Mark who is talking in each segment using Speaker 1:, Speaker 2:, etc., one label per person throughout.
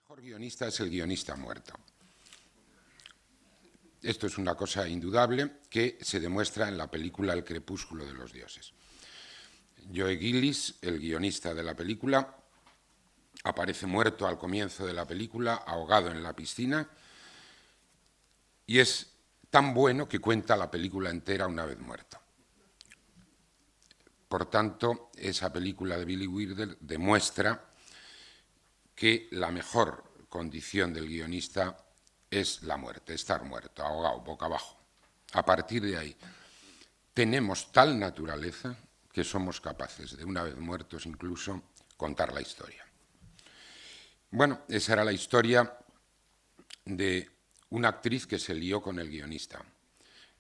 Speaker 1: mejor guionista es el guionista muerto. Esto es una cosa indudable que se demuestra en la película El crepúsculo de los dioses. Joe Gillis, el guionista de la película, aparece muerto al comienzo de la película, ahogado en la piscina, y es tan bueno que cuenta la película entera una vez muerto. Por tanto, esa película de Billy Wilder demuestra que la mejor condición del guionista es la muerte, estar muerto, ahogado, boca abajo. A partir de ahí, tenemos tal naturaleza que somos capaces de, una vez muertos incluso, contar la historia. Bueno, esa era la historia de una actriz que se lió con el guionista.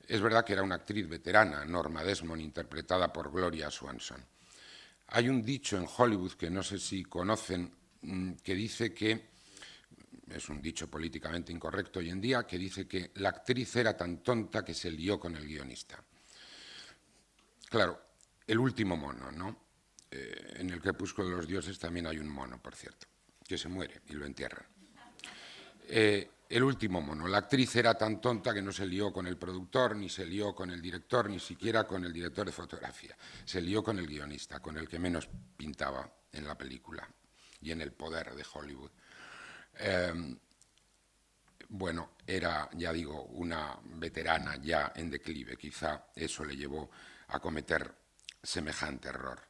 Speaker 1: Es verdad que era una actriz veterana, Norma Desmond, interpretada por Gloria Swanson. Hay un dicho en Hollywood que no sé si conocen, que dice que, es un dicho políticamente incorrecto hoy en día, que dice que la actriz era tan tonta que se lió con el guionista. Claro, el último mono, ¿no? En El crepúsculo de los dioses también hay un mono, por cierto, que se muere y lo entierran. El último mono. La actriz era tan tonta que no se lió con el productor, ni se lió con el director, ni siquiera con el director de fotografía. Se lió con el guionista, con el que menos pintaba en la película y en el poder de Hollywood. Bueno, era, ya digo, una veterana ya en declive. Quizá eso le llevó a cometer semejante error.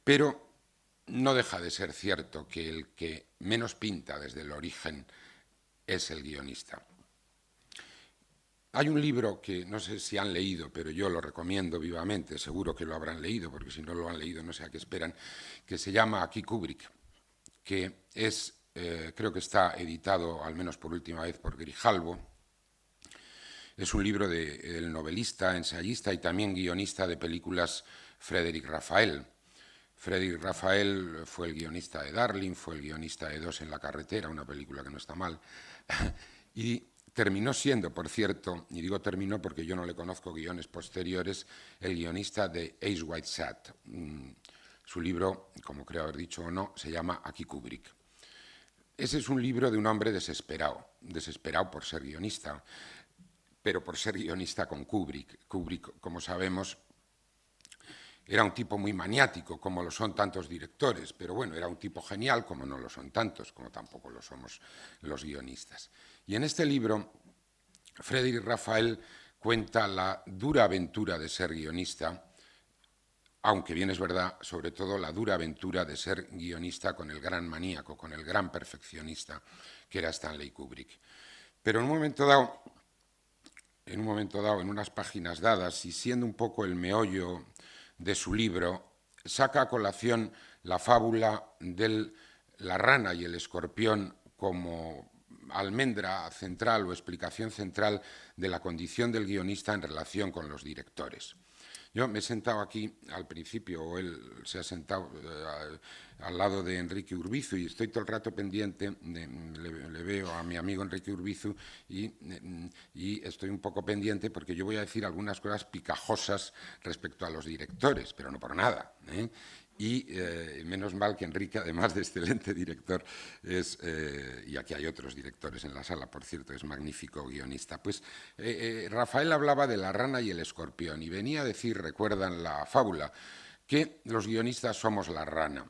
Speaker 1: Pero no deja de ser cierto que el que menos pinta desde el origen es el guionista. Hay un libro que no sé si han leído, pero yo lo recomiendo vivamente, seguro que lo habrán leído, porque si no lo han leído no sé a qué esperan, que se llama Aquí Kubrick, que es, creo que está editado, al menos por última vez, por Grijalbo. Es un libro del novelista, ensayista y también guionista de películas Frédéric Raphael. Frédéric Raphael fue el guionista de Darling, fue el guionista de Dos en la carretera, una película que no está mal, y terminó siendo, por cierto, y digo terminó porque yo no le conozco guiones posteriores, el guionista de Ace White Sat. Su libro, como creo haber dicho o no, se llama Aquí Kubrick. Ese es un libro de un hombre desesperado, desesperado por ser guionista, pero por ser guionista con Kubrick. Kubrick, como sabemos, era un tipo muy maniático, como lo son tantos directores, pero bueno, era un tipo genial, como no lo son tantos, como tampoco lo somos los guionistas. Y en este libro, Frédéric Raphael cuenta la dura aventura de ser guionista, aunque bien es verdad, sobre todo la dura aventura de ser guionista con el gran maníaco, con el gran perfeccionista que era Stanley Kubrick. Pero en un momento dado, en unas páginas dadas, y siendo un poco el meollo de su libro, saca a colación la fábula de la rana y el escorpión como almendra central o explicación central de la condición del guionista en relación con los directores. Yo me he sentado aquí al principio, o él se ha sentado al lado de Enrique Urbizu, y estoy todo el rato pendiente, le veo a mi amigo Enrique Urbizu, y estoy un poco pendiente porque yo voy a decir algunas cosas picajosas respecto a los directores, pero no por nada, ¿eh? Y menos mal que Enrique, además de excelente director, es, y aquí hay otros directores en la sala, por cierto, es magnífico guionista. Pues Rafael hablaba de la rana y el escorpión y venía a decir, recuerdan la fábula, que los guionistas somos la rana.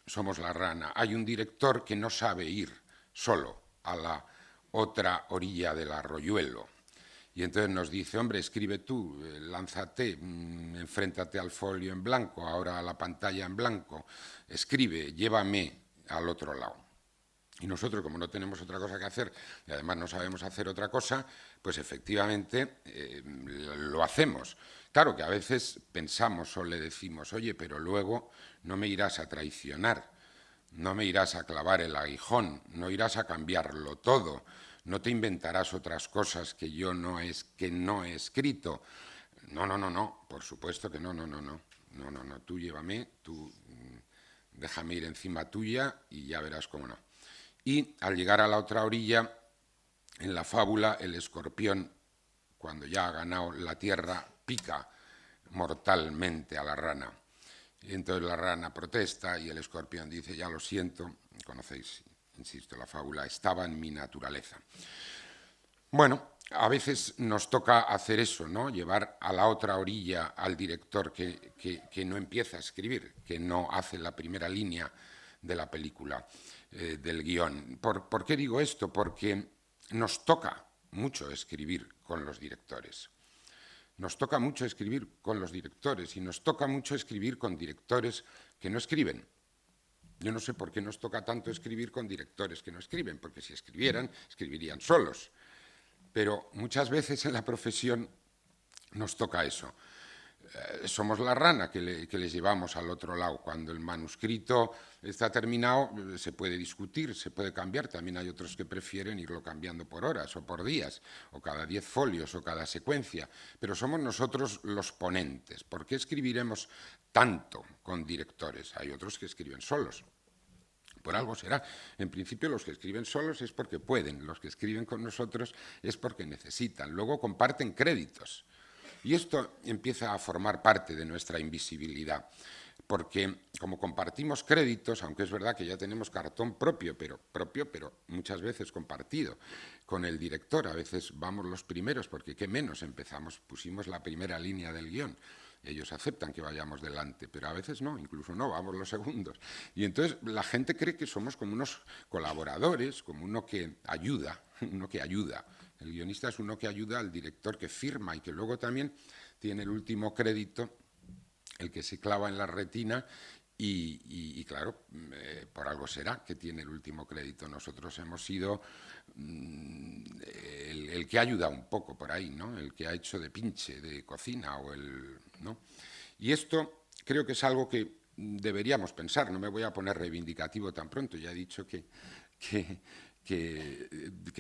Speaker 1: Somos la rana. Hay un director que no sabe ir solo a la otra orilla del arroyuelo. Y entonces nos dice, hombre, escribe tú, lánzate, enfréntate al folio en blanco, ahora a la pantalla en blanco, escribe, llévame al otro lado. Y nosotros, como no tenemos otra cosa que hacer, y además no sabemos hacer otra cosa, pues efectivamente lo hacemos. Claro que a veces pensamos o le decimos, oye, pero luego no me irás a traicionar, no me irás a clavar el aguijón, no irás a cambiarlo todo, no te inventarás otras cosas que yo no he escrito. No, por supuesto que no, tú llévame, tú déjame ir encima tuya y ya verás cómo no. Y al llegar a la otra orilla, en la fábula, el escorpión, cuando ya ha ganado la tierra, pica mortalmente a la rana. Y entonces la rana protesta y el escorpión dice, ya lo siento, conocéis insisto, la fábula estaba en mi naturaleza. Bueno, a veces nos toca hacer eso, ¿no? Llevar a la otra orilla al director que no empieza a escribir, que no hace la primera línea de la película, del guión. ¿Por qué digo esto? Porque nos toca mucho escribir con los directores. Nos toca mucho escribir con los directores y nos toca mucho escribir con directores que no escriben. Yo no sé por qué nos toca tanto escribir con directores que no escriben, porque si escribieran, escribirían solos. Pero muchas veces en la profesión nos toca eso. Somos la rana que les llevamos al otro lado. Cuando el manuscrito está terminado, se puede discutir, se puede cambiar. También hay otros que prefieren irlo cambiando por horas o por días, o cada 10 folios o cada secuencia. Pero somos nosotros los ponentes. ¿Por qué escribiremos tanto con directores? Hay otros que escriben solos. Por algo será. En principio los que escriben solos es porque pueden, los que escriben con nosotros es porque necesitan. Luego comparten créditos. Y esto empieza a formar parte de nuestra invisibilidad, porque como compartimos créditos, aunque es verdad que ya tenemos cartón propio, pero muchas veces compartido con el director, a veces vamos los primeros, porque qué menos empezamos, pusimos la primera línea del guión. Ellos aceptan que vayamos delante, pero a veces no, incluso no, vamos los segundos. Y entonces la gente cree que somos como unos colaboradores, como uno que ayuda, uno que ayuda. El guionista es uno que ayuda al director, que firma y que luego también tiene el último crédito, el que se clava en la retina y claro, por algo será que tiene el último crédito. Nosotros hemos sido el que ayuda un poco por ahí, ¿no? El que ha hecho de pinche, de cocina o ¿no? Y esto creo que es algo que deberíamos pensar. No me voy a poner reivindicativo tan pronto. Ya he dicho que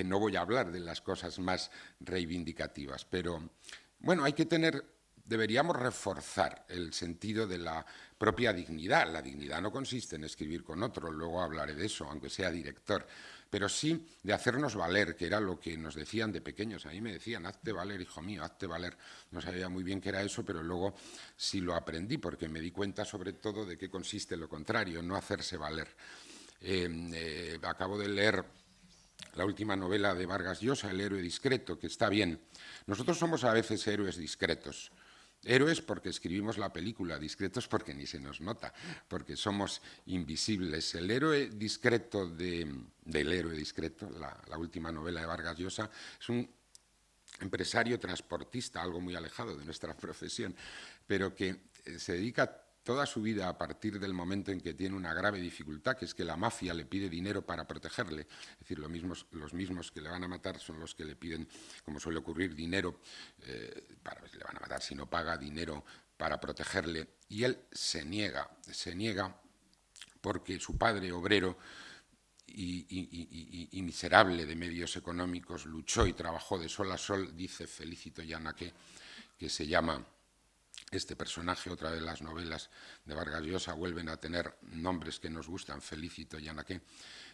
Speaker 1: no voy a hablar de las cosas más reivindicativas, pero bueno, deberíamos reforzar el sentido de la propia dignidad. La dignidad no consiste en escribir con otro, luego hablaré de eso, aunque sea director, pero sí de hacernos valer, que era lo que nos decían de pequeños. A mí me decían, hazte valer, hijo mío, hazte valer. No sabía muy bien qué era eso, pero luego sí lo aprendí, porque me di cuenta sobre todo de qué consiste lo contrario, no hacerse valer. Acabo de leer la última novela de Vargas Llosa, El héroe discreto, que está bien. Nosotros somos a veces héroes discretos. Héroes porque escribimos la película, discretos porque ni se nos nota, porque somos invisibles. El héroe discreto del héroe discreto, la última novela de Vargas Llosa, es un empresario transportista, algo muy alejado de nuestra profesión, pero que se dedica toda su vida a partir del momento en que tiene una grave dificultad, que es que la mafia le pide dinero para protegerle. Es decir, los mismos que le van a matar son los que le piden, como suele ocurrir, dinero, le van a matar si no paga, dinero para protegerle. Y él se niega porque su padre, obrero y miserable de medios económicos, luchó y trabajó de sol a sol, dice Felicito Yanaque, que se llama este personaje. Otra de las novelas de Vargas Llosa vuelven a tener nombres que nos gustan, Felicito Yanaque.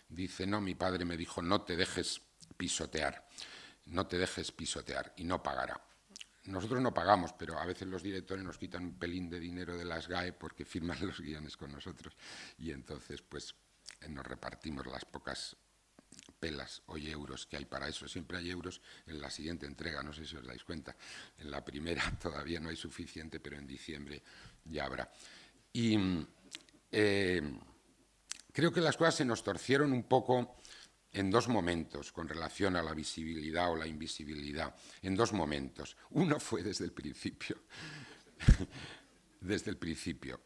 Speaker 1: Dice, no, mi padre me dijo, no te dejes pisotear, y no pagará. Nosotros no pagamos, pero a veces los directores nos quitan un pelín de dinero de las GAE porque firman los guiones con nosotros y entonces pues nos repartimos las pocas pelas o euros que hay para eso. Siempre hay euros en la siguiente entrega, no sé si os dais cuenta. En la primera todavía no hay suficiente, pero en diciembre ya habrá. Y creo que las cosas se nos torcieron un poco en dos momentos con relación a la visibilidad o la invisibilidad. En dos momentos. Uno fue desde el principio. Desde el principio.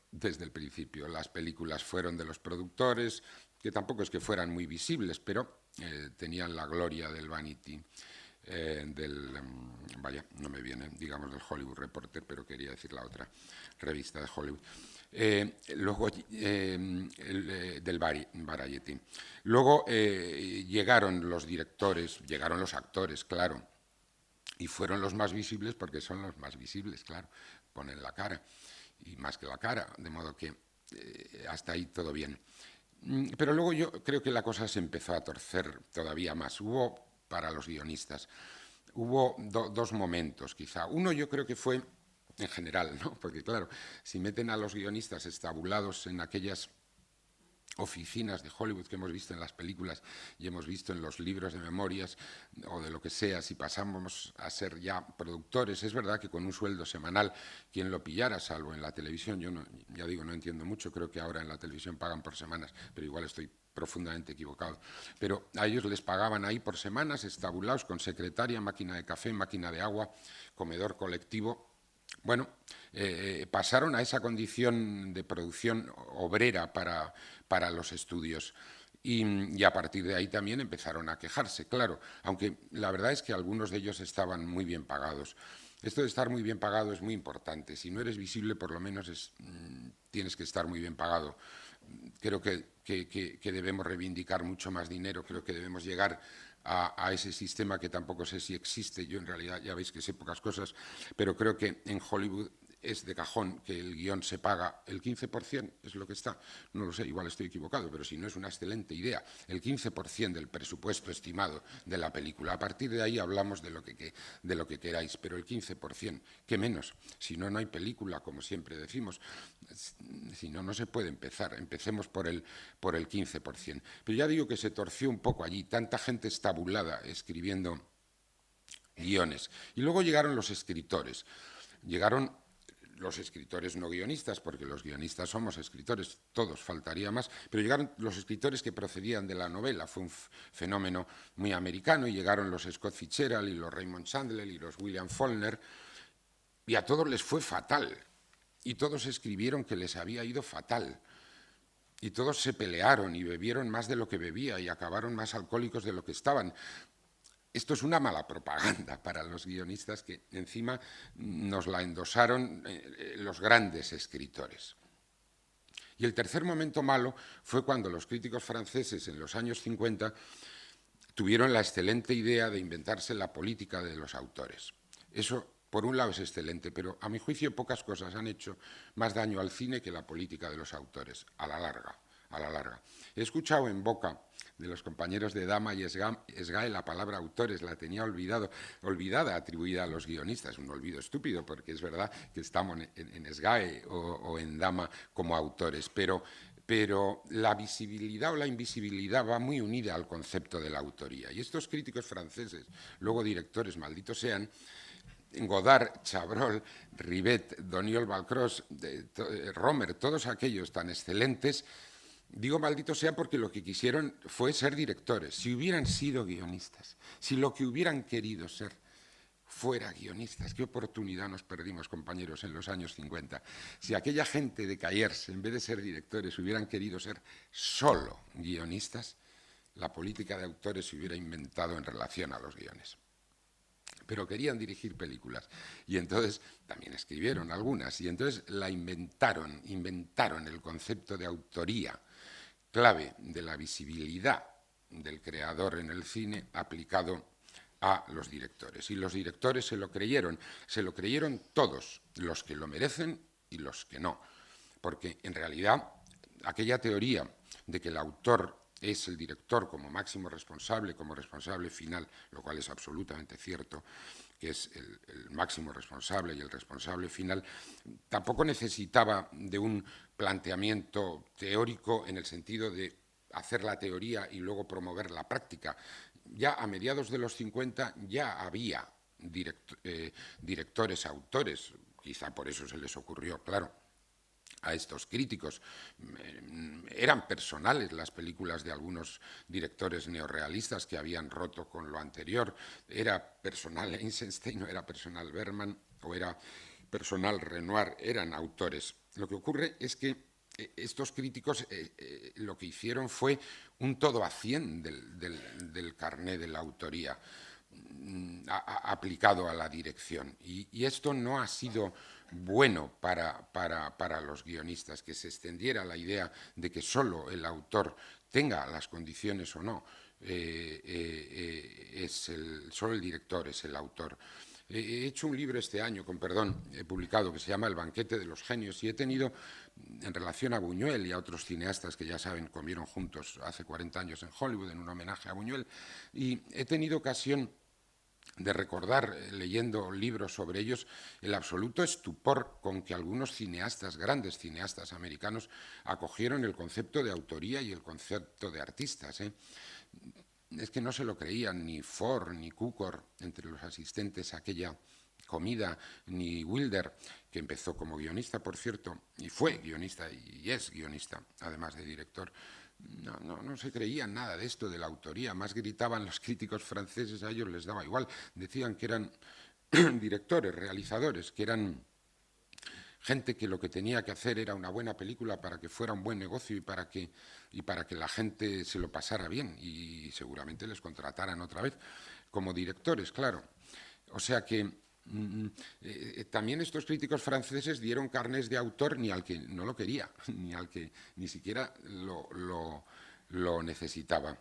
Speaker 1: Las películas fueron de los productores, que tampoco es que fueran muy visibles, pero tenían la gloria del Vanity, no me viene, digamos, del Hollywood Reporter, pero quería decir la otra revista de Hollywood. Luego del Variety. Luego llegaron los directores, llegaron los actores, claro, y fueron los más visibles porque son los más visibles, claro, ponen la cara, y más que la cara, de modo que hasta ahí todo bien. Pero luego yo creo que la cosa se empezó a torcer todavía más. Para los guionistas, hubo dos momentos quizá. Uno yo creo que fue en general, ¿no? Porque claro, si meten a los guionistas estabulados en aquellas oficinas de Hollywood que hemos visto en las películas y hemos visto en los libros de memorias o de lo que sea, si pasamos a ser ya productores, es verdad que con un sueldo semanal, quien lo pillara, salvo en la televisión, yo no, ya digo, no entiendo mucho, creo que ahora en la televisión pagan por semanas, pero igual estoy profundamente equivocado. Pero a ellos les pagaban ahí por semanas, estabulados, con secretaria, máquina de café, máquina de agua, comedor colectivo. Bueno, pasaron a esa condición de producción obrera para los estudios. Y a partir de ahí también empezaron a quejarse, claro, aunque la verdad es que algunos de ellos estaban muy bien pagados. Esto de estar muy bien pagado es muy importante. Si no eres visible, por lo menos tienes que estar muy bien pagado. Creo que debemos reivindicar mucho más dinero, creo que debemos llegar a ese sistema que tampoco sé si existe. Yo en realidad ya veis que sé pocas cosas, pero creo que en Hollywood es de cajón que el guión se paga el 15%, es lo que está, no lo sé, igual estoy equivocado, pero si no es una excelente idea, el 15% del presupuesto estimado de la película. A partir de ahí hablamos de lo que queráis, pero el 15%, ¿qué menos? Si no, no hay película, como siempre decimos. Si no, no se puede empezar. Empecemos por el 15%. Pero ya digo que se torció un poco allí, tanta gente estabulada escribiendo guiones. Y luego llegaron los escritores. Llegaron los escritores no guionistas, porque los guionistas somos escritores, todos, faltaría más, pero llegaron los escritores que procedían de la novela, fue un fenómeno muy americano, y llegaron los Scott Fitzgerald y los Raymond Chandler y los William Faulkner, y a todos les fue fatal, y todos escribieron que les había ido fatal, y todos se pelearon y bebieron más de lo que bebía y acabaron más alcohólicos de lo que estaban. Esto es una mala propaganda para los guionistas que encima nos la endosaron los grandes escritores. Y el tercer momento malo fue cuando los críticos franceses en los años 50 tuvieron la excelente idea de inventarse la política de los autores. Eso, por un lado, es excelente, pero a mi juicio pocas cosas han hecho más daño al cine que la política de los autores, a la larga. A la larga. He escuchado en boca de los compañeros de Dama y SGAE la palabra autores, la tenía olvidada, atribuida a los guionistas, un olvido estúpido, porque es verdad que estamos en SGAE o en Dama como autores, pero la visibilidad o la invisibilidad va muy unida al concepto de la autoría. Y estos críticos franceses, luego directores, malditos sean, Godard, Chabrol, Rivet, Doniol Balcros, Romer, todos aquellos tan excelentes. Digo maldito sea porque lo que quisieron fue ser directores. Si hubieran sido guionistas, si lo que hubieran querido ser fuera guionistas, qué oportunidad nos perdimos, compañeros, en los años 50. Si aquella gente de Cayers, en vez de ser directores, hubieran querido ser solo guionistas, la política de autores se hubiera inventado en relación a los guiones. Pero querían dirigir películas y entonces también escribieron algunas y entonces la inventaron el concepto de autoría, clave de la visibilidad del creador en el cine aplicado a los directores. Y los directores se lo creyeron todos, los que lo merecen y los que no, porque en realidad aquella teoría de que el autor es el director como máximo responsable, como responsable final, lo cual es absolutamente cierto, que es el máximo responsable y el responsable final, tampoco necesitaba de un planteamiento teórico en el sentido de hacer la teoría y luego promover la práctica. Ya a mediados de los 50 ya había directores, autores, quizá por eso se les ocurrió, claro, a estos críticos. Eran personales las películas de algunos directores neorrealistas que habían roto con lo anterior. Era personal Eisenstein, o era personal Bergman, o era personal Renoir, eran autores. Lo que ocurre es que estos críticos lo que hicieron fue un todo a 100 del carné de la autoría aplicado a la dirección. Y esto no ha sido bueno para los guionistas, que se extendiera la idea de que solo el autor tenga las condiciones o no, solo el director es el autor. He hecho un libro este año, con perdón, he publicado, que se llama El banquete de los genios, y he tenido, en relación a Buñuel y a otros cineastas que ya saben, comieron juntos hace 40 años en Hollywood, en un homenaje a Buñuel, y he tenido ocasión de recordar, leyendo libros sobre ellos, el absoluto estupor con que algunos cineastas, grandes cineastas americanos, acogieron el concepto de autoría y el concepto de artistas. Es que no se lo creían ni Ford ni Cukor, entre los asistentes a aquella comida, ni Wilder, que empezó como guionista, por cierto, y fue guionista y es guionista, además de director. No se creían nada de esto, de la autoría, más gritaban los críticos franceses, a ellos les daba igual, decían que eran directores, realizadores, que eran gente que lo que tenía que hacer era una buena película para que fuera un buen negocio y para que la gente se lo pasara bien y seguramente les contrataran otra vez como directores, claro. O sea que también estos críticos franceses dieron carnes de autor ni al que no lo quería, ni al que ni siquiera lo necesitaba.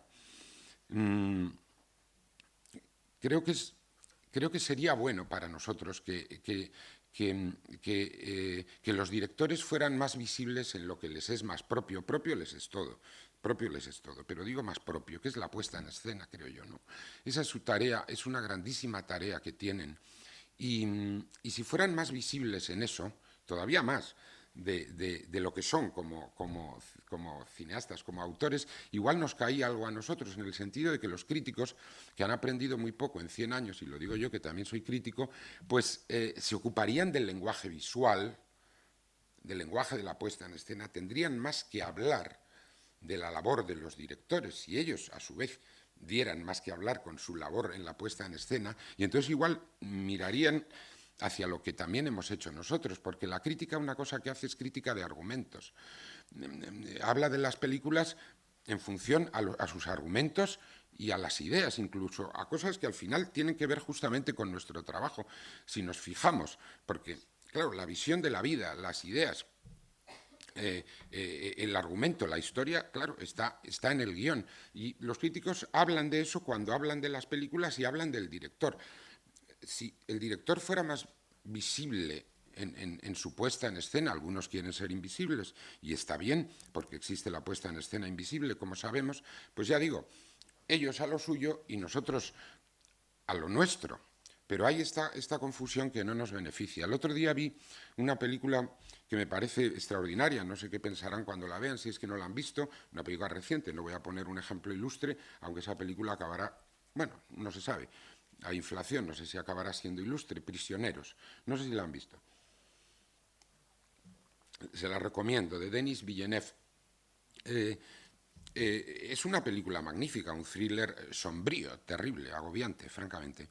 Speaker 1: Creo que sería bueno para nosotros que los directores fueran más visibles en lo que les es más propio. Propio les es todo, pero digo más propio, que es la puesta en escena, creo yo, ¿no? Esa es su tarea, es una grandísima tarea que tienen. Y si fueran más visibles en eso, todavía más, de lo que son como cineastas, como autores, igual nos caía algo a nosotros, en el sentido de que los críticos, que han aprendido muy poco en 100 años, y lo digo yo que también soy crítico, pues se ocuparían del lenguaje visual, del lenguaje de la puesta en escena, tendrían más que hablar de la labor de los directores, y ellos, a su vez, dieran más que hablar con su labor en la puesta en escena, y entonces igual mirarían hacia lo que también hemos hecho nosotros, porque la crítica, una cosa que hace es crítica de argumentos. Habla de las películas en función a sus argumentos y a las ideas, incluso a cosas que al final tienen que ver justamente con nuestro trabajo, si nos fijamos, porque, claro, la visión de la vida, las ideas, el argumento, la historia, claro, está en el guión. Y los críticos hablan de eso cuando hablan de las películas y hablan del director. Si el director fuera más visible en su puesta en escena, algunos quieren ser invisibles, y está bien, porque existe la puesta en escena invisible, como sabemos, pues ya digo, ellos a lo suyo y nosotros a lo nuestro. Pero hay esta confusión que no nos beneficia. El otro día vi una película que me parece extraordinaria, no sé qué pensarán cuando la vean, si es que no la han visto, una película reciente, no voy a poner un ejemplo ilustre, aunque esa película acabará, bueno, no se sabe, a inflación, no sé si acabará siendo ilustre, Prisioneros, no sé si la han visto. Se la recomiendo, de Denis Villeneuve. Es una película magnífica, un thriller sombrío, terrible, agobiante, francamente,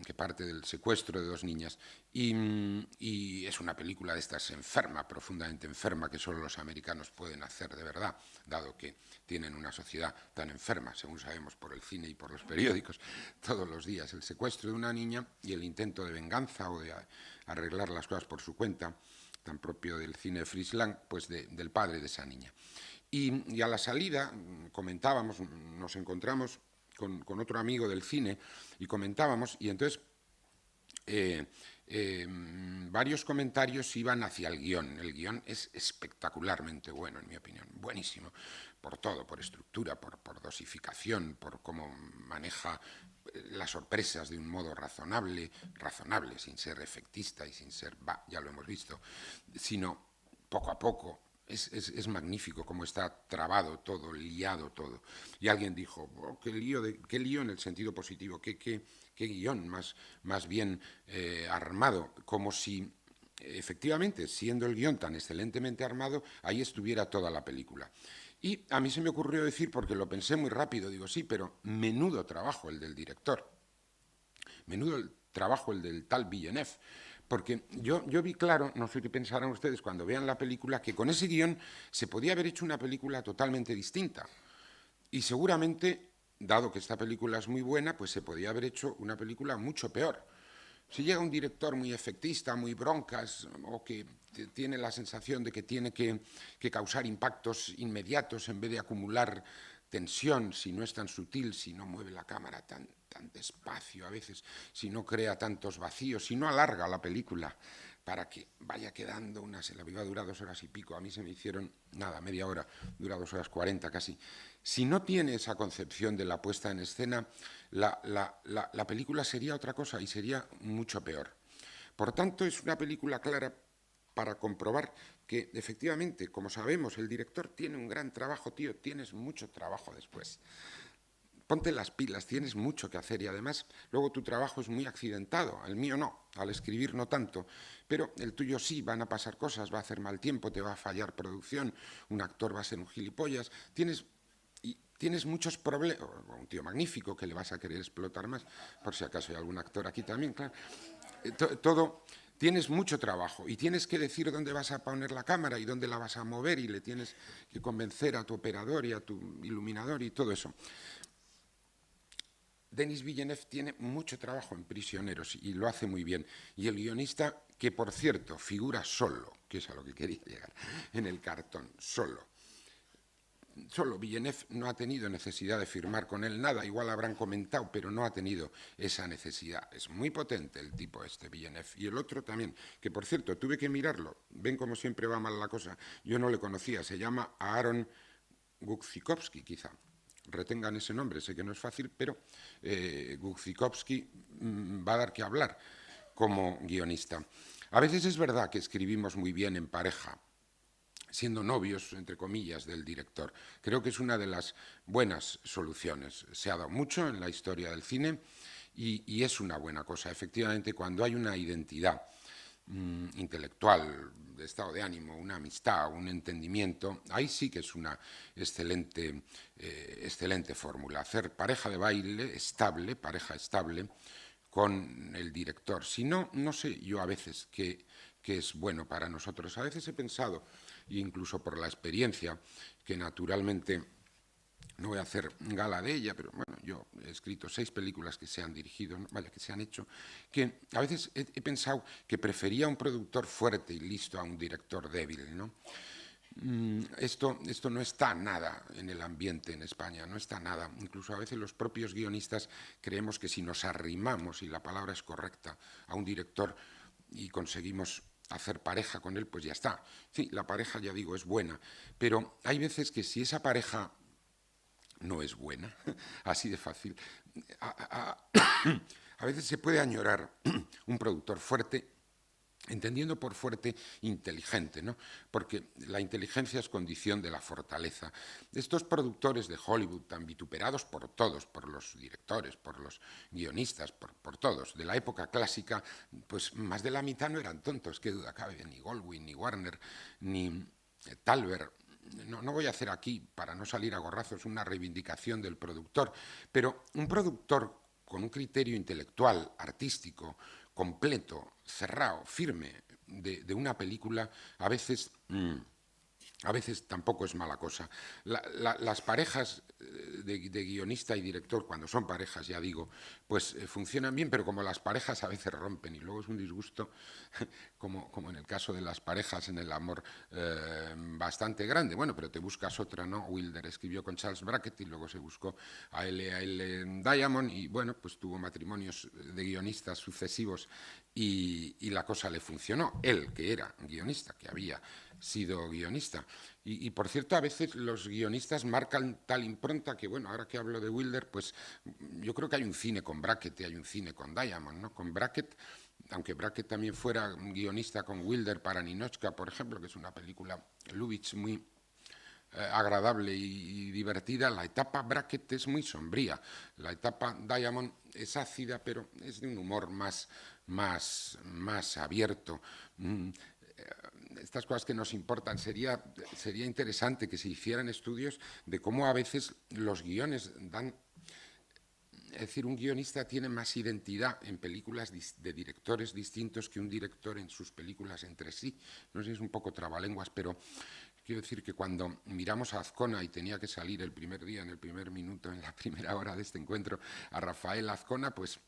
Speaker 1: que parte del secuestro de dos niñas. Y es una película de estas enferma, profundamente enferma, que solo los americanos pueden hacer de verdad, dado que tienen una sociedad tan enferma, según sabemos por el cine y por los periódicos, todos los días. El secuestro de una niña y el intento de venganza o de arreglar las cosas por su cuenta, tan propio del cine de Frisland, pues del padre de esa niña. Y a la salida comentábamos, nos encontramos con otro amigo del cine y comentábamos, y entonces varios comentarios iban hacia el guión. El guión es espectacularmente bueno, en mi opinión, buenísimo, por todo, por estructura, por dosificación, por cómo maneja las sorpresas de un modo razonable, sin ser efectista y sin ser, ya lo hemos visto, sino poco a poco. Es magnífico cómo está trabado todo, liado todo. Y alguien dijo, oh, qué lío en el sentido positivo, qué guión más bien armado, como si efectivamente, siendo el guión tan excelentemente armado, ahí estuviera toda la película. Y a mí se me ocurrió decir, porque lo pensé muy rápido, digo, sí, pero menudo trabajo el del director, menudo el trabajo el del tal Villeneuve. Porque yo vi claro, no sé qué pensarán ustedes cuando vean la película, que con ese guión se podía haber hecho una película totalmente distinta. Y seguramente, dado que esta película es muy buena, pues se podía haber hecho una película mucho peor. Si llega un director muy efectista, muy broncas, o que tiene la sensación de que tiene que causar impactos inmediatos en vez de acumular tensión, si no es tan sutil, si no mueve la cámara tan despacio a veces, si no crea tantos vacíos, si no alarga la película para que vaya quedando una... La película dura 2 horas y pico, a mí se me hicieron, nada, media hora, dura 2 horas 40 casi. Si no tiene esa concepción de la puesta en escena, la película sería otra cosa y sería mucho peor. Por tanto, es una película clara para comprobar que, efectivamente, como sabemos, el director tiene un gran trabajo, tío, tienes mucho trabajo después. Ponte las pilas, tienes mucho que hacer y además luego tu trabajo es muy accidentado, el mío no, al escribir no tanto, pero el tuyo sí, van a pasar cosas, va a hacer mal tiempo, te va a fallar producción, un actor va a ser un gilipollas, tienes muchos problemas, un tío magnífico que le vas a querer explotar más, por si acaso hay algún actor aquí también, claro, todo... Tienes mucho trabajo y tienes que decir dónde vas a poner la cámara y dónde la vas a mover y le tienes que convencer a tu operador y a tu iluminador y todo eso. Denis Villeneuve tiene mucho trabajo en Prisioneros y lo hace muy bien. Y el guionista, que por cierto figura solo, que es a lo que quería llegar, en el cartón, solo. Villeneuve no ha tenido necesidad de firmar con él nada, igual habrán comentado, pero no ha tenido esa necesidad. Es muy potente el tipo este, Villeneuve. Y el otro también, que por cierto, tuve que mirarlo. Ven cómo siempre va mal la cosa. Yo no le conocía, se llama Aaron Guzikowski, quizá. Retengan ese nombre, sé que no es fácil, pero Guzikowski va a dar que hablar como guionista. A veces es verdad que escribimos muy bien en pareja, siendo novios, entre comillas, del director. Creo que es una de las buenas soluciones. Se ha dado mucho en la historia del cine y es una buena cosa. Efectivamente, cuando hay una identidad intelectual, de estado de ánimo, una amistad, un entendimiento, ahí sí que es una excelente fórmula. Hacer pareja de baile estable, pareja estable, con el director. Si no, no sé yo a veces qué es bueno para nosotros. A veces he pensado, incluso por la experiencia, que naturalmente no voy a hacer gala de ella, pero bueno, yo he escrito 6 películas que se han dirigido, vaya, que se han hecho, que a veces he pensado que prefería un productor fuerte y listo a un director débil, ¿no? Esto no está nada en el ambiente en España, no está nada. Incluso a veces los propios guionistas creemos que si nos arrimamos, y la palabra es correcta, a un director y conseguimos hacer pareja con él, pues ya está. Sí, la pareja, ya digo, es buena, pero hay veces que si esa pareja no es buena, así de fácil. A veces se puede añorar un productor fuerte, entendiendo por fuerte inteligente, ¿no? Porque la inteligencia es condición de la fortaleza. Estos productores de Hollywood, tan vituperados por todos, por los directores, por los guionistas, por todos, de la época clásica, pues más de la mitad no eran tontos, qué duda cabe, ni Goldwyn, ni Warner, ni Thalberg. No voy a hacer aquí, para no salir a gorrazos, una reivindicación del productor, pero un productor con un criterio intelectual, artístico, completo, cerrado, firme, de una película, a veces tampoco es mala cosa. Las parejas de guionista y director, cuando son parejas, ya digo, pues funcionan bien, pero como las parejas a veces rompen y luego es un disgusto, como en el caso de las parejas en el amor, bastante grande. Bueno, pero te buscas otra, ¿no? Wilder escribió con Charles Brackett y luego se buscó a L. Diamond y, bueno, pues tuvo matrimonios de guionistas sucesivos y la cosa le funcionó. Él, que era guionista, que había sido guionista. Y por cierto, a veces los guionistas marcan tal impronta que, bueno, ahora que hablo de Wilder, pues yo creo que hay un cine con Brackett y hay un cine con Diamond, ¿no? Con Brackett, aunque Brackett también fuera guionista con Wilder para Ninotchka, por ejemplo, que es una película Lubitsch muy agradable y divertida, la etapa Brackett es muy sombría. La etapa Diamond es ácida, pero es de un humor más abierto. Estas cosas que nos importan, sería interesante que se hicieran estudios de cómo a veces los guiones dan... Es decir, un guionista tiene más identidad en películas de directores distintos que un director en sus películas entre sí. No sé si es un poco trabalenguas, pero quiero decir que cuando miramos a Azcona y tenía que salir el primer día, en el primer minuto, en la primera hora de este encuentro, a Rafael Azcona, pues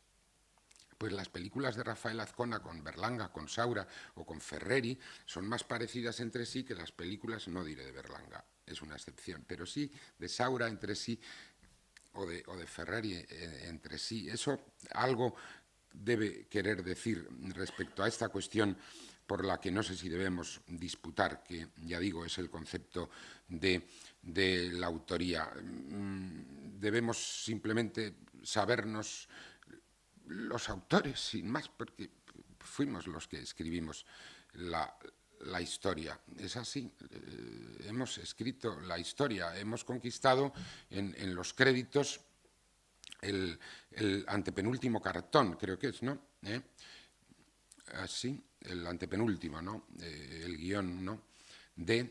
Speaker 1: las películas de Rafael Azcona con Berlanga, con Saura o con Ferreri son más parecidas entre sí que las películas, no diré de Berlanga, es una excepción, pero sí de Saura entre sí o de Ferreri entre sí. Eso algo debe querer decir respecto a esta cuestión por la que no sé si debemos disputar, que ya digo es el concepto de la autoría. Debemos simplemente sabernos los autores, sin más, porque fuimos los que escribimos la historia. Es así, hemos escrito la historia, hemos conquistado en los créditos el antepenúltimo cartón, creo que es, ¿no? Así, el antepenúltimo, ¿no? El guión, ¿no?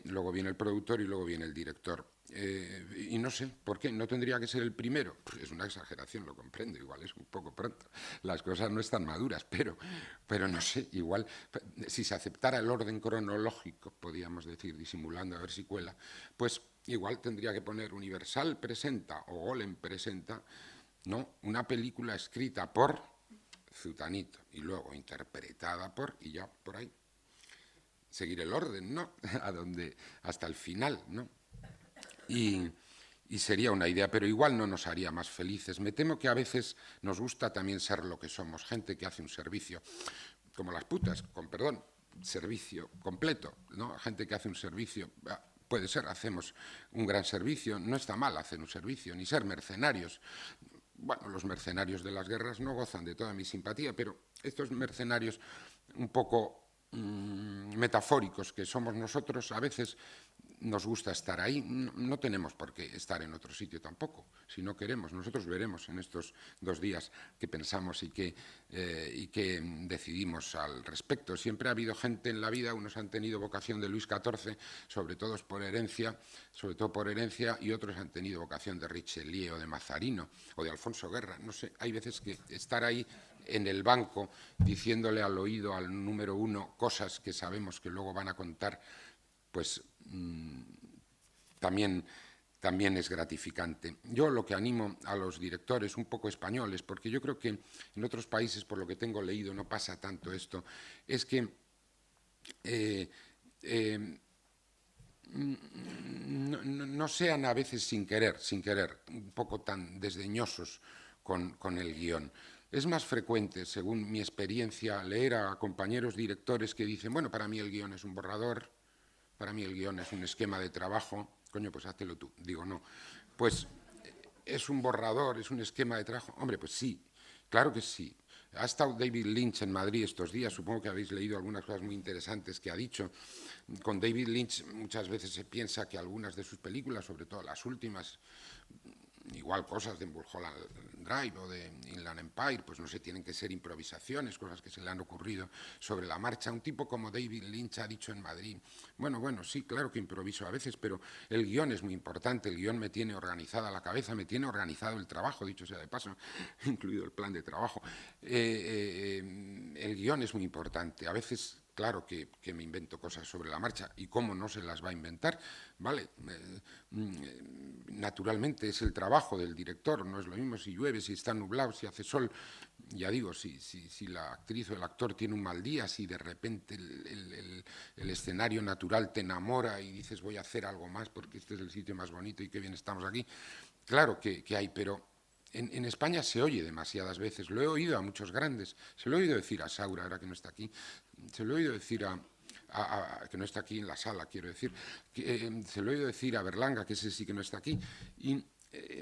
Speaker 1: Luego viene el productor y luego viene el director. Y no sé, ¿por qué? ¿No tendría que ser el primero? Pues es una exageración, lo comprendo, igual es un poco pronto. Las cosas no están maduras, pero no sé, igual, si se aceptara el orden cronológico, podríamos decir, disimulando a ver si cuela, pues igual tendría que poner Universal presenta o Golem presenta, ¿no? Una película escrita por Zutanito y luego interpretada por, y ya por ahí seguir el orden, ¿no? Hasta el final, ¿no? Y sería una idea, pero igual no nos haría más felices. Me temo que a veces nos gusta también ser lo que somos, gente que hace un servicio, como las putas, con perdón, servicio completo, ¿no? Gente que hace un servicio, puede ser, hacemos un gran servicio, no está mal hacer un servicio, ni ser mercenarios. Bueno, los mercenarios de las guerras no gozan de toda mi simpatía, pero estos mercenarios un poco metafóricos que somos nosotros, a veces nos gusta estar ahí. No tenemos por qué estar en otro sitio tampoco, si no queremos. Nosotros veremos en estos 2 días qué pensamos y qué decidimos al respecto. Siempre ha habido gente en la vida, unos han tenido vocación de Luis XIV, sobre todo por herencia, y otros han tenido vocación de Richelieu o de Mazarino o de Alfonso Guerra. No sé, hay veces que estar ahí en el banco diciéndole al oído al número 1 cosas que sabemos que luego van a contar, pues también es gratificante. Yo lo que animo a los directores un poco españoles, porque yo creo que en otros países, por lo que tengo leído, no pasa tanto esto, es que no sean a veces sin querer, un poco tan desdeñosos con el guión. Es más frecuente, según mi experiencia, leer a compañeros directores que dicen, bueno, para mí el guión es un borrador, para mí el guión es un esquema de trabajo, coño, pues háztelo tú. Digo, no, pues es un borrador, es un esquema de trabajo. Hombre, pues sí, claro que sí. Ha estado David Lynch en Madrid estos días, supongo que habéis leído algunas cosas muy interesantes que ha dicho. Con David Lynch muchas veces se piensa que algunas de sus películas, sobre todo las últimas, igual cosas de Mulholland Drive o de Inland Empire, pues no sé, tienen que ser improvisaciones, cosas que se le han ocurrido sobre la marcha. Un tipo como David Lynch ha dicho en Madrid, bueno, sí, claro que improviso a veces, pero el guión es muy importante, el guión me tiene organizada la cabeza, me tiene organizado el trabajo, dicho sea de paso, incluido el plan de trabajo. El guión es muy importante, a veces... Claro que me invento cosas sobre la marcha, y cómo no se las va a inventar, ¿vale? Naturalmente es el trabajo del director, no es lo mismo si llueve, si está nublado, si hace sol. Ya digo, si la actriz o el actor tiene un mal día, si de repente el escenario natural te enamora y dices voy a hacer algo más porque este es el sitio más bonito y qué bien estamos aquí. Claro que hay, pero... En España se oye demasiadas veces, lo he oído a muchos grandes, se lo he oído decir a Saura, ahora que no está aquí, se lo he oído decir que no está aquí en la sala, quiero decir, se lo he oído decir a Berlanga, que ese sí que no está aquí, y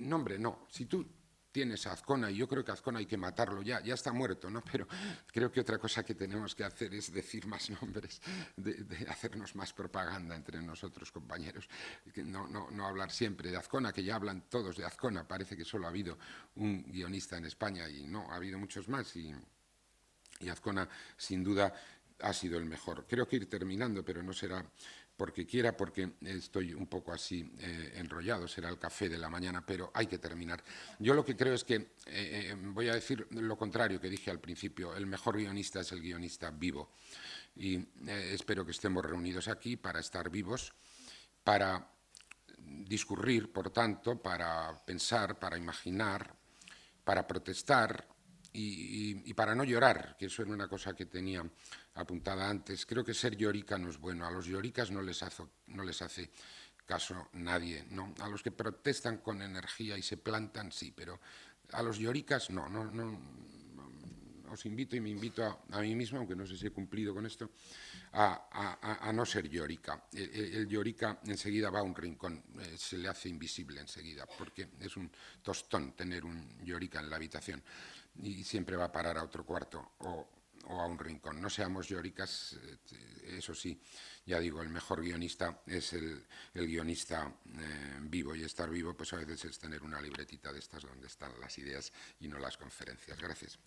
Speaker 1: no, hombre, no, si tú tienes a Azcona, y yo creo que a Azcona hay que matarlo ya está muerto, ¿no? Pero creo que otra cosa que tenemos que hacer es decir más nombres, de hacernos más propaganda entre nosotros, compañeros, no hablar siempre de Azcona, que ya hablan todos de Azcona, parece que solo ha habido un guionista en España y no, ha habido muchos más y Azcona sin duda ha sido el mejor. Creo que ir terminando, pero no será porque quiera, porque estoy un poco así enrollado, será el café de la mañana, pero hay que terminar. Yo lo que creo es que, voy a decir lo contrario que dije al principio, el mejor guionista es el guionista vivo. Y espero que estemos reunidos aquí para estar vivos, para discurrir, por tanto, para pensar, para imaginar, para protestar, y para no llorar, que eso era una cosa que tenía apuntada antes. Creo que ser llorica no es bueno. A los lloricas no les hace caso nadie, ¿no? A los que protestan con energía y se plantan, sí, pero a los lloricas no os invito y me invito a mí mismo, aunque no sé si he cumplido con esto, a no ser llorica. El llorica enseguida va a un rincón, se le hace invisible enseguida, porque es un tostón tener un llorica en la habitación y siempre va a parar a otro cuarto o a un rincón. No seamos lloricas, eso sí, ya digo, el mejor guionista es el guionista vivo, y estar vivo pues a veces es tener una libretita de estas donde están las ideas y no las conferencias. Gracias.